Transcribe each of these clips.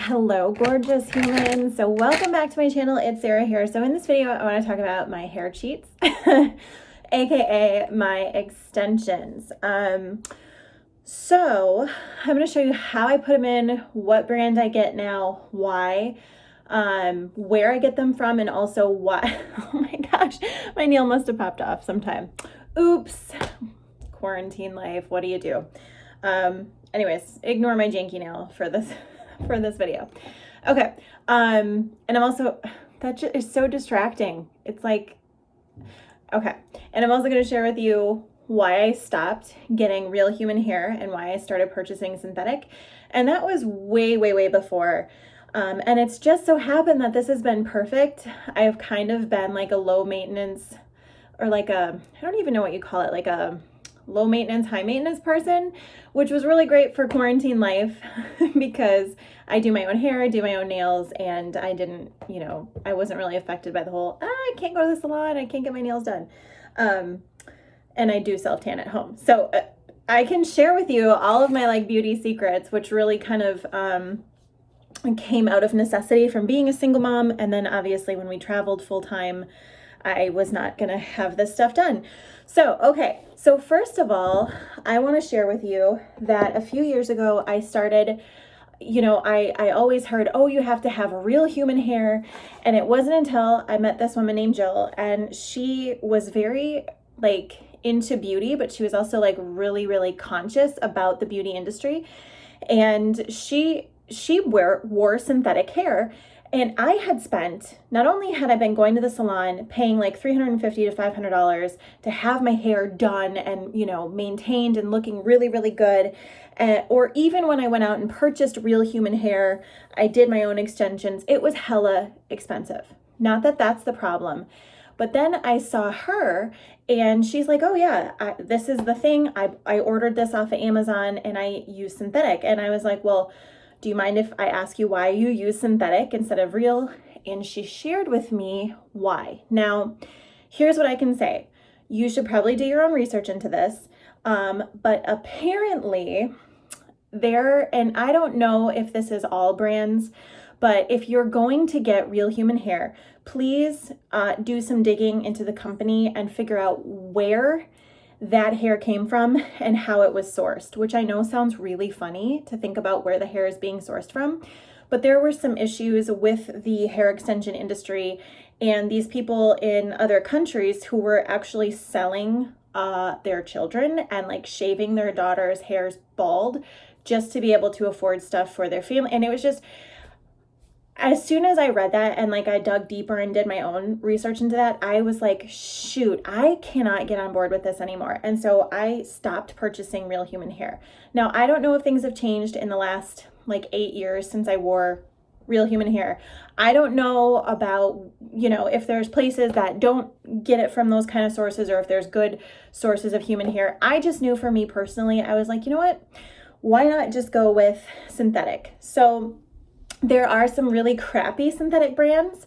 Hello, gorgeous humans. So welcome back to my channel. It's Sarah here. So in this video, I want to talk about my hair cheats, aka my extensions. So I'm going to show you how I put them in, what brand I get now, why, where I get them from, and also why. Oh my gosh, my nail must have popped off sometime. Oops. Quarantine life. What do you do? Anyways, ignore my janky nail for this video. Okay. And I'm also, that is so distracting. It's like, okay. And I'm also going to share with you why I stopped getting real human hair and why I started purchasing synthetic. And that was way before. And it's just so happened that this has been perfect. I've kind of been like a low maintenance, or like a, I don't even know what you call it, like a low maintenance, high maintenance person, which was really great for quarantine life because I do my own hair, I do my own nails, and I didn't, I wasn't really affected by the whole, I can't go to the salon, I can't get my nails done. And I do self tan at home. So I can share with you all of my like beauty secrets, which really kind of came out of necessity from being a single mom. And then obviously when we traveled full time, I was not going to have this stuff done. So, okay. So first of all, I want to share with you that a few years ago, I started, I always heard, oh, you have to have real human hair. And it wasn't until I met this woman named Jill, and she was very like into beauty, but she was also like really conscious about the beauty industry. And she wore synthetic hair. And I had spent, not only had I been going to the salon paying like $350 to $500 to have my hair done and, maintained and looking really good. Or even when I went out and purchased real human hair, I did my own extensions. It was hella expensive. Not that that's the problem. But then I saw her and she's like, oh yeah, this is the thing. I ordered this off of Amazon and I use synthetic. And I was like, well, do you mind if I ask you why you use synthetic instead of real? And she shared with me why. Now, here's what I can say. You should probably do your own research into this. But apparently and I don't know if this is all brands, but if you're going to get real human hair, please do some digging into the company and figure out where that hair came from and how it was sourced, which I know sounds really funny to think about where the hair is being sourced from, but there were some issues with the hair extension industry and these people in other countries who were actually selling their children and like shaving their daughters' hairs bald just to be able to afford stuff for their family. And it was just, as soon as I read that and like I dug deeper and did my own research into that, I was like, shoot, I cannot get on board with this anymore. And so I stopped purchasing real human hair. Now, I don't know if things have changed in the last like 8 years since I wore real human hair. I don't know about, if there's places that don't get it from those kind of sources or if there's good sources of human hair. I just knew for me personally, I was like, you know what? Why not just go with synthetic? So there are some really crappy synthetic brands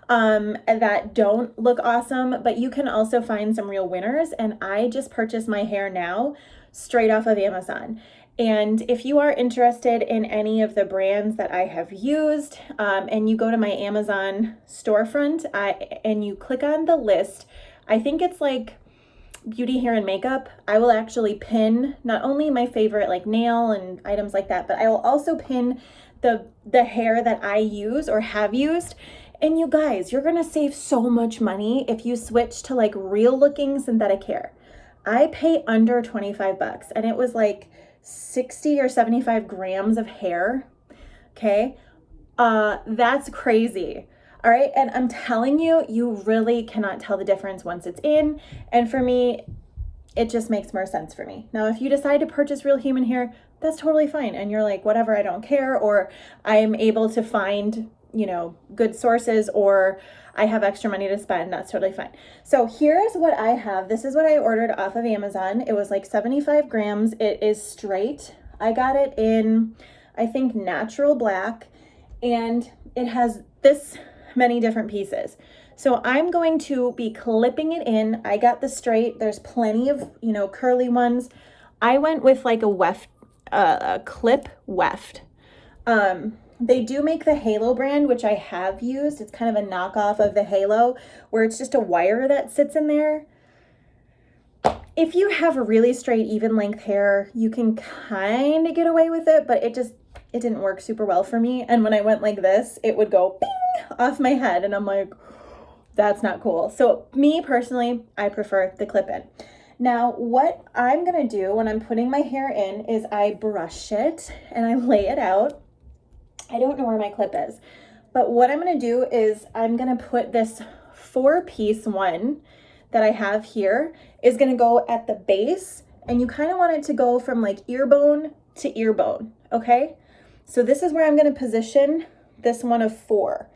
that don't look awesome, but you can also find some real winners. And I just purchased my hair now straight off of Amazon. And if you are interested in any of the brands that I have used, and you go to my Amazon storefront and you click on the list, I think it's like beauty, hair, and makeup, I will actually pin not only my favorite like nail and items like that, but I will also pin the hair that I use or have used. And you guys, you're gonna save so much money if you switch to like real looking synthetic hair. I pay under 25 bucks and it was like 60 or 75 grams of hair. Okay. That's crazy. All right. And I'm telling you, you really cannot tell the difference once it's in. And for me, it just makes more sense for me. Now, if you decide to purchase real human hair, that's totally fine. And you're like, whatever, I don't care. Or I'm able to find, good sources, or I have extra money to spend. That's totally fine. So here's what I have. This is what I ordered off of Amazon. It was like 75 grams. It is straight. I got it in, I think, natural black. And it has this many different pieces. So I'm going to be clipping it in. I got the straight. There's plenty of, curly ones. I went with like a clip weft. They do make the Halo brand, which I have used. It's kind of a knockoff of the Halo, where it's just a wire that sits in there. If you have a really straight, even length hair, you can kind of get away with it, but it didn't work super well for me. And when I went like this, it would go bing off my head, and I'm like, that's not cool. So me personally, I prefer the clip-in. Now, what I'm gonna do when I'm putting my hair in is I brush it and I lay it out. I don't know where my clip is, but what I'm gonna do is I'm gonna put this 4-piece one that I have here is gonna go at the base, and you kind of want it to go from like ear bone to ear bone, okay? So this is where I'm gonna position this one of 4.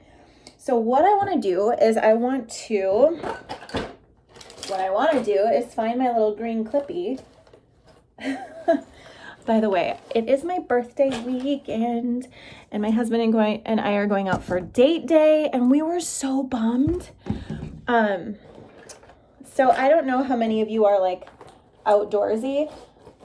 So what I wanna do is find my little green clippy. By the way, it is my birthday weekend, and my husband and I are going out for date day, and we were so bummed. So I don't know how many of you are like outdoorsy.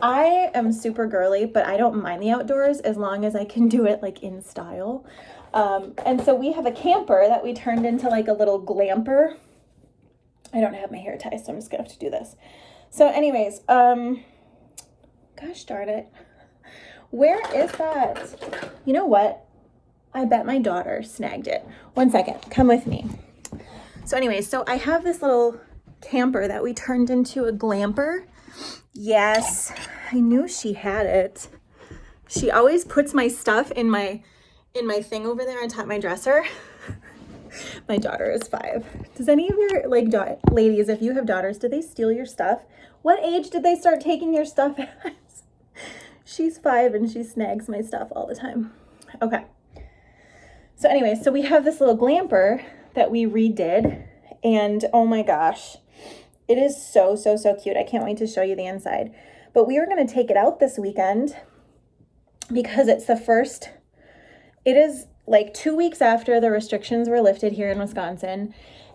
I am super girly, but I don't mind the outdoors as long as I can do it like in style. And so we have a camper that we turned into like a little glamper. I don't have my hair tie, so I'm just gonna have to do this. So anyways, gosh darn it. Where is that? You know what? I bet my daughter snagged it. One second, come with me. So anyways, so I have this little camper that we turned into a glamper. Yes, I knew she had it. She always puts my stuff in my thing over there on top of my dresser. My daughter is 5. Does any of your ladies, if you have daughters, do they steal your stuff? What age did they start taking your stuff at? She's 5 and she snags my stuff all the time. Okay. So anyway, so we have this little glamper that we redid, and oh my gosh, it is so, so, so cute. I can't wait to show you the inside. But we are going to take it out this weekend because it's it is like 2 weeks after the restrictions were lifted here in Wisconsin,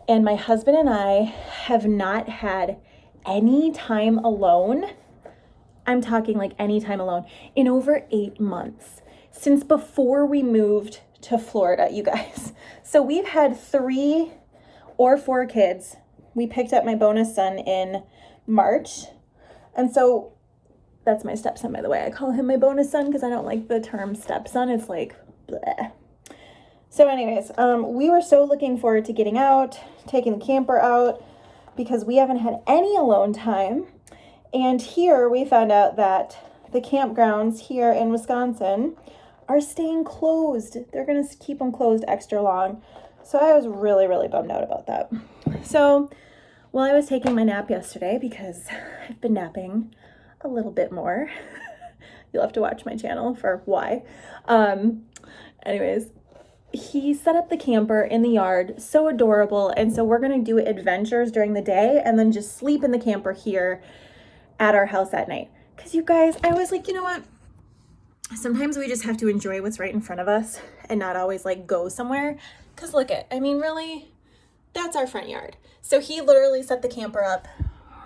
and my husband and I have not had any time alone. I'm talking like any time alone in over 8 months since before we moved to Florida, you guys. So we've had 3 or 4 kids. We picked up my bonus son in March. And so that's my stepson, by the way. I call him my bonus son because I don't like the term stepson. It's like, bleh. So anyways, we were so looking forward to getting out, taking the camper out, because we haven't had any alone time. And here we found out that the campgrounds here in Wisconsin are staying closed. They're going to keep them closed extra long. So I was really, really bummed out about that. So while I was taking my nap yesterday, because I've been napping a little bit more, you'll have to watch my channel for why. Anyways, he set up the camper in the yard, so adorable. And so we're going to do adventures during the day and then just sleep in the camper here at our house at night. Because you guys, I was like, you know what? Sometimes we just have to enjoy what's right in front of us and not always like go somewhere. Because look at, I mean, really, that's our front yard. So he literally set the camper up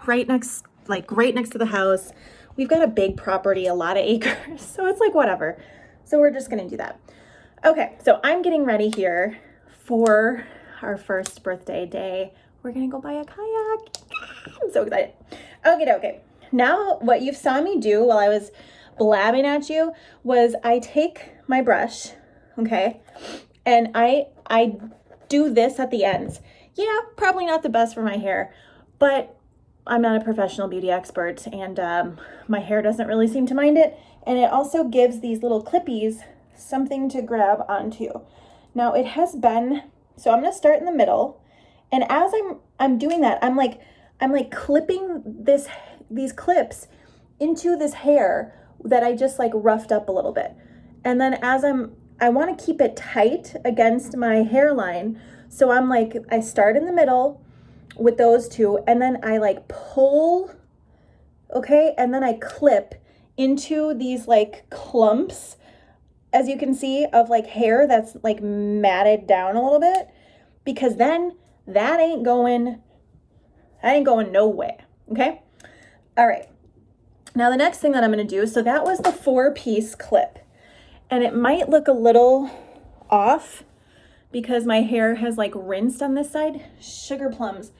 right next to the house. We've got a big property, a lot of acres. So it's like, whatever. So we're just going to do that. Okay, so I'm getting ready here for our first birthday day. We're going to go buy a kayak. I'm so excited. Okay. Now, what you saw me do while I was blabbing at you was I take my brush, okay, and I do this at the ends. Yeah, probably not the best for my hair, but I'm not a professional beauty expert, and my hair doesn't really seem to mind it, and it also gives these little clippies something to grab onto. Now, it has been, so I'm going to start in the middle, and as I'm doing that, I'm like clipping these clips into this hair that I just like roughed up a little bit. And then I want to keep it tight against my hairline. So I start in the middle with those two, and then I like pull, okay? And then I clip into these like clumps, as you can see, of like hair that's like matted down a little bit, because then that ain't going nowhere, okay? All right. Now the next thing that I'm going to do, so that was the 4-piece clip, and it might look a little off because my hair has like rinsed on this side. Sugar plums.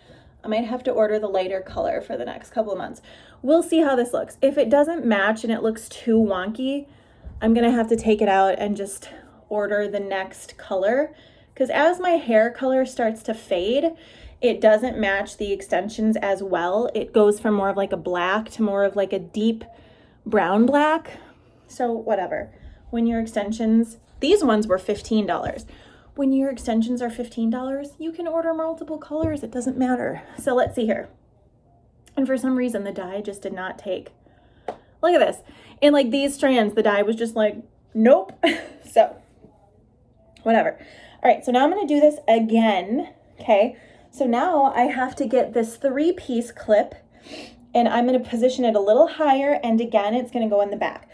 I might have to order the lighter color for the next couple of months. We'll see how this looks. If it doesn't match and it looks too wonky, I'm gonna have to take it out and just order the next color. Because as my hair color starts to fade, it doesn't match the extensions as well. It goes from more of like a black to more of like a deep brown black. So whatever. When your extensions, these ones were $15. When your extensions are $15, you can order multiple colors. It doesn't matter. So let's see here. And for some reason, the dye just did not take. Look at this. In like these strands, the dye was just like, nope. So whatever. All right, so now I'm gonna do this again, okay? So now I have to get this 3-piece clip and I'm gonna position it a little higher, and again, it's gonna go in the back.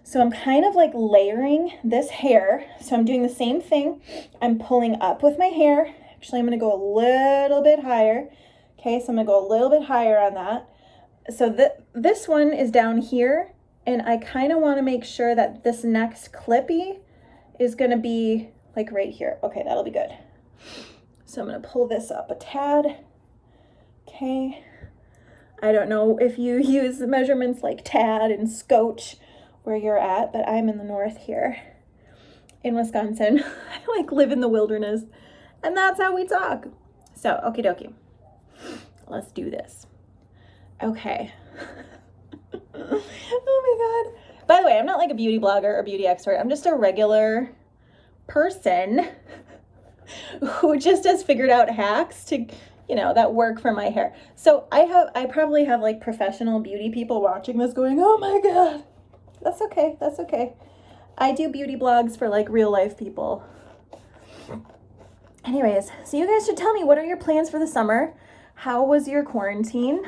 So I'm kind of like layering this hair. So I'm doing the same thing. I'm pulling up with my hair. Actually, I'm gonna go a little bit higher. Okay, so I'm gonna go a little bit higher on that. So this one is down here, and I kind of wanna make sure that this next clippy is gonna be like right here. Okay, that'll be good. So I'm gonna pull this up a tad. Okay. I don't know if you use measurements like tad and scotch where you're at, but I'm in the north here in Wisconsin. I like live in the wilderness, and that's how we talk. So, okie dokie. Let's do this. Okay. Oh my God. By the way, I'm not like a beauty blogger or beauty expert. I'm just a regular person who just has figured out hacks to, you know, that work for my hair. So I probably have like professional beauty people watching this going, oh my God. That's okay. That's okay. I do beauty blogs for like real life people. Anyways, so you guys should tell me, what are your plans for the summer? How was your quarantine?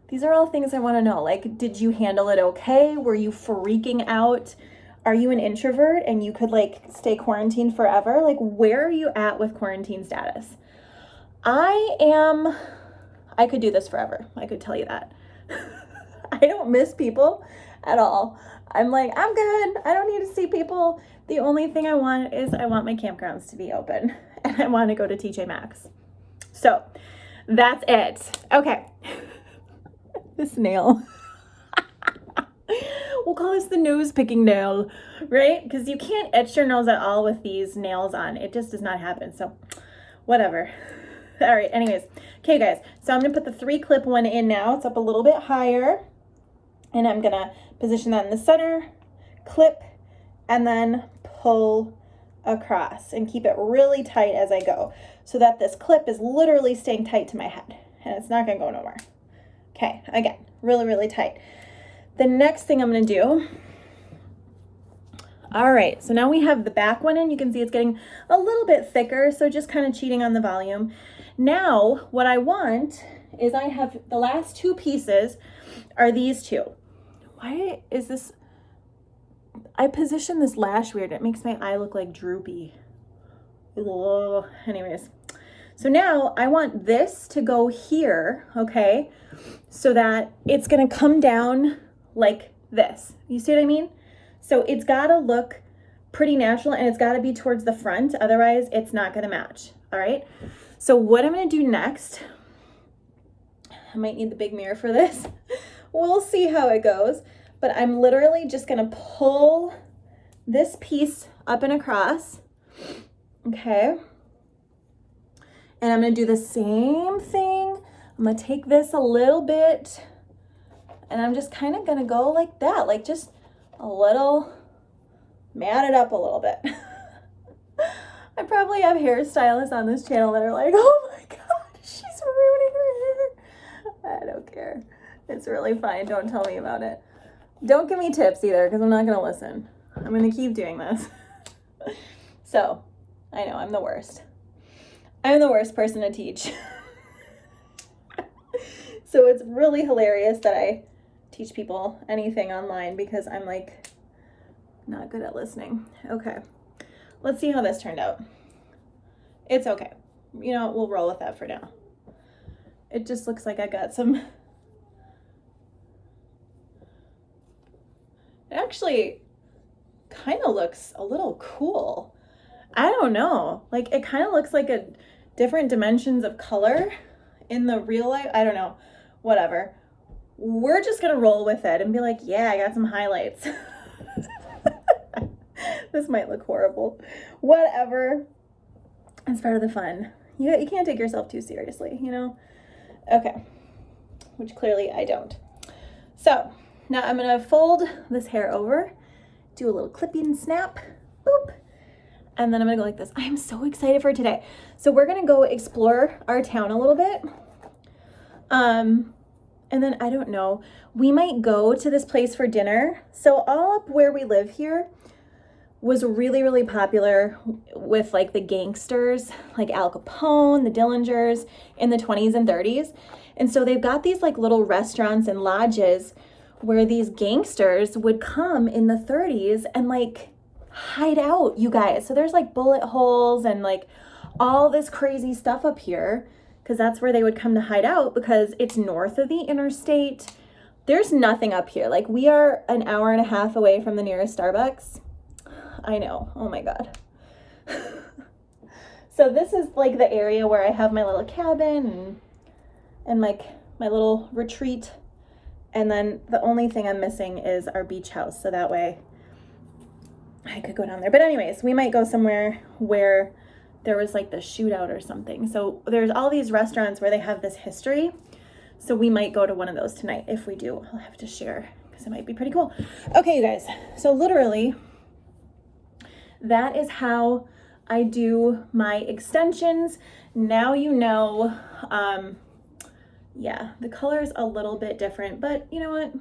These are all things I want to know. Like, did you handle it okay? Were you freaking out? Are you an introvert and you could like stay quarantined forever? Like, where are you at with quarantine status? I could do this forever. I could tell you that. I don't miss people at all. I'm like, I'm good. I don't need to see people. The only thing I want is I want my campgrounds to be open, and I want to go to TJ Maxx. So that's it. Okay. This nail. We'll call this the nose picking nail, right? Because you can't etch your nose at all with these nails on. It just does not happen. So whatever. All right. Anyways. Okay, guys. So I'm going to put the 3-clip one in now. It's up a little bit higher. And I'm going to position that in the center, clip, and then pull across and keep it really tight as I go so that this clip is literally staying tight to my head and it's not going to go nowhere. Okay, again, really, really tight. The next thing I'm going to do, all right, so now we have the back one in. You can see it's getting a little bit thicker, so just kind of cheating on the volume. Now, what I want is I have the last 2 pieces are these 2. Why is this? I position this lash weird. It makes my eye look like droopy. Ugh. Anyways, so now I want this to go here, okay? So that it's gonna come down like this. You see what I mean? So it's gotta look pretty natural and it's gotta be towards the front. Otherwise, it's not gonna match, all right? So what I'm gonna do next, I might need the big mirror for this. We'll see how it goes, but I'm literally just gonna pull this piece up and across, okay? And I'm gonna do the same thing. I'm gonna take this a little bit, and I'm just kind of gonna go like that, like just a little, mat it up a little bit. I probably have hairstylists on this channel that are like, oh my God, she's ruining her hair. I don't care. It's really fine. Don't tell me about it. Don't give me tips either, because I'm not going to listen. I'm going to keep doing this. So, I know, I'm the worst. I'm the worst person to teach. So it's really hilarious that I teach people anything online because I'm like not good at listening. Okay. Let's see how this turned out. It's okay. You know, we'll roll with that for now. It just looks like I got some. It actually kind of looks a little cool. I don't know. Like, it kind of looks like a different dimensions of color in the real life. I don't know. Whatever. We're just going to roll with it and be like, yeah, I got some highlights. This might look horrible. Whatever. It's part of the fun. You can't take yourself too seriously, you know? Okay. Which clearly I don't. So now I'm going to fold this hair over, do a little clipping snap. Boop. And then I'm gonna go like this. I am so excited for today. So we're gonna go explore our town a little bit. And then I don't know, we might go to this place for dinner. So all up where we live here was really, really popular with like the gangsters, like Al Capone, the Dillingers in the 20s and 30s. And so they've got these like little restaurants and lodges where these gangsters would come in the 30s and like hide out, you guys. So there's like bullet holes and like all this crazy stuff up here because that's where they would come to hide out because it's north of the interstate. There's nothing up here. Like we are an hour and a half away from the nearest Starbucks. I know. Oh my God. So this is like the area where I have my little cabin and like my little retreat. And then the only thing I'm missing is our beach house. So that way I could go down there. But anyways, we might go somewhere where there was like the shootout or something. So there's all these restaurants where they have this history. So we might go to one of those tonight. If we do, I'll have to share because it might be pretty cool. Okay, you guys. So literally, that is how I do my extensions. Now you know, yeah, the color is a little bit different, but you know what?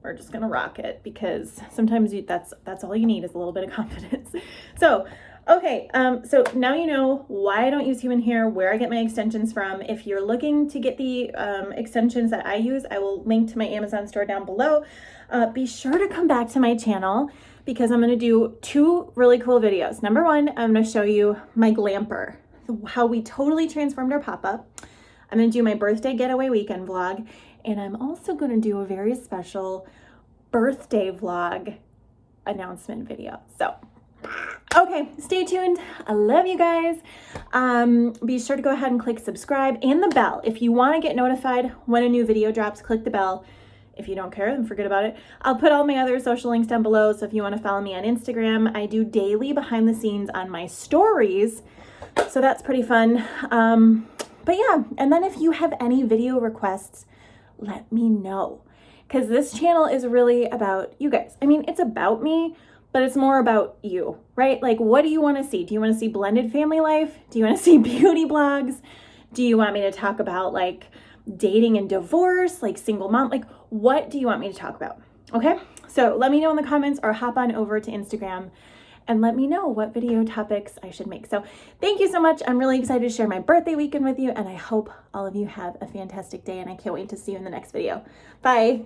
We're just gonna rock it because sometimes that's all you need is a little bit of confidence. So, okay, so now you know why I don't use human hair, where I get my extensions from. If you're looking to get the extensions that I use, I will link to my Amazon store down below. Be sure to come back to my channel because I'm gonna do 2 really cool videos. Number 1, I'm gonna show you my glamper, how we totally transformed our pop-up. I'm gonna do my birthday getaway weekend vlog, and I'm also gonna do a very special birthday vlog announcement video. So, okay, stay tuned. I love you guys. Be sure to go ahead and click subscribe and the bell. If you wanna get notified when a new video drops, click the bell. If you don't care, then forget about it. I'll put all my other social links down below, so if you wanna follow me on Instagram, I do daily behind the scenes on my stories, so that's pretty fun. But yeah, and then if you have any video requests, let me know. Because this channel is really about you guys. I mean, it's about me, but it's more about you, right? Like, what do you want to see? Do you want to see blended family life? Do you want to see beauty blogs? Do you want me to talk about like dating and divorce, like single mom? Like, what do you want me to talk about? Okay, so let me know in the comments or hop on over to Instagram and let me know what video topics I should make. So thank you so much. I'm really excited to share my birthday weekend with you, and I hope all of you have a fantastic day, and I can't wait to see you in the next video. Bye.